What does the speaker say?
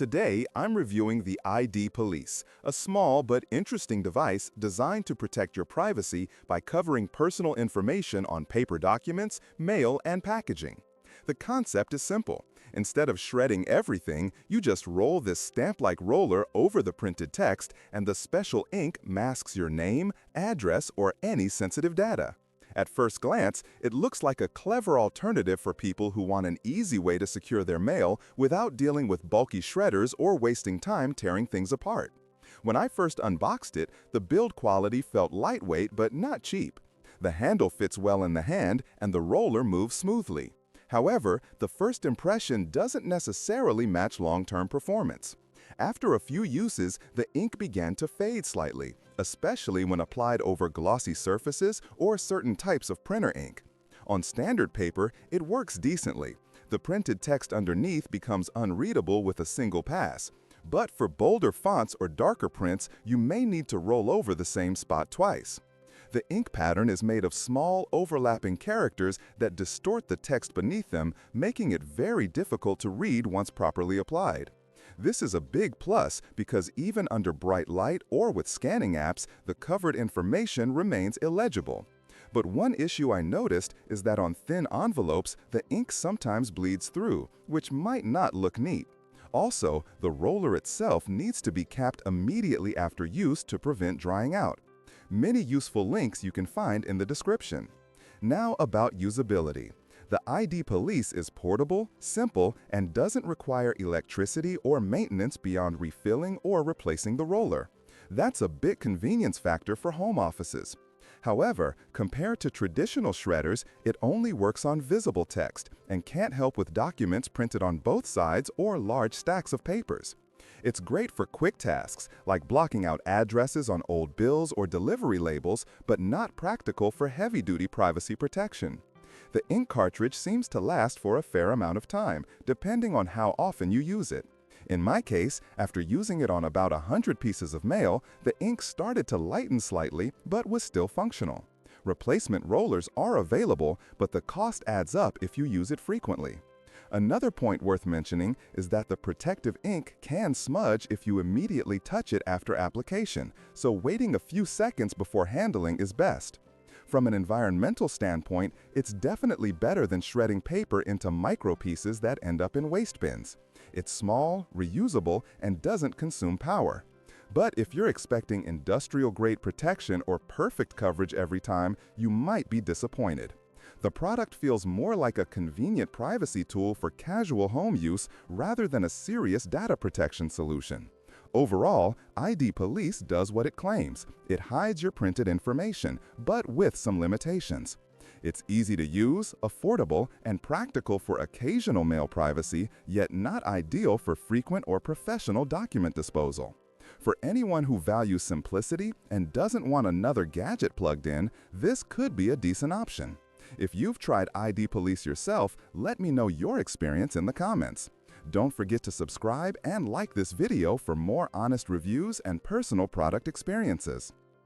Today, I'm reviewing the ID Police, a small but interesting device designed to protect your privacy by covering personal information on paper documents, mail, and packaging. The concept is simple. Instead of shredding everything, you just roll this stamp-like roller over the printed text, and the special ink masks your name, address, or any sensitive data. At first glance, it looks like a clever alternative for people who want an easy way to secure their mail without dealing with bulky shredders or wasting time tearing things apart. When I first unboxed it, the build quality felt lightweight but not cheap. The handle fits well in the hand and the roller moves smoothly. However, the first impression doesn't necessarily match long-term performance. After a few uses, the ink began to fade slightly, especially when applied over glossy surfaces or certain types of printer ink. On standard paper, it works decently. The printed text underneath becomes unreadable with a single pass. But for bolder fonts or darker prints, you may need to roll over the same spot twice. The ink pattern is made of small, overlapping characters that distort the text beneath them, making it very difficult to read once properly applied. This is a big plus because even under bright light or with scanning apps, the covered information remains illegible. But one issue I noticed is that on thin envelopes, the ink sometimes bleeds through, which might not look neat. Also, the roller itself needs to be capped immediately after use to prevent drying out. Many useful links you can find in the description. Now about usability. The ID Police is portable, simple, and doesn't require electricity or maintenance beyond refilling or replacing the roller. That's a big convenience factor for home offices. However, compared to traditional shredders, it only works on visible text and can't help with documents printed on both sides or large stacks of papers. It's great for quick tasks, like blocking out addresses on old bills or delivery labels, but not practical for heavy-duty privacy protection. The ink cartridge seems to last for a fair amount of time, depending on how often you use it. In my case, after using it on about 100 pieces of mail, the ink started to lighten slightly, but was still functional. Replacement rollers are available, but the cost adds up if you use it frequently. Another point worth mentioning is that the protective ink can smudge if you immediately touch it after application, so waiting a few seconds before handling is best. From an environmental standpoint, it's definitely better than shredding paper into micro pieces that end up in waste bins. It's small, reusable, and doesn't consume power. But if you're expecting industrial-grade protection or perfect coverage every time, you might be disappointed. The product feels more like a convenient privacy tool for casual home use rather than a serious data protection solution. Overall, ID Police does what it claims. It hides your printed information, but with some limitations. It's easy to use, affordable, and practical for occasional mail privacy, yet not ideal for frequent or professional document disposal. For anyone who values simplicity and doesn't want another gadget plugged in, this could be a decent option. If you've tried ID Police yourself, let me know your experience in the comments. Don't forget to subscribe and like this video for more honest reviews and personal product experiences.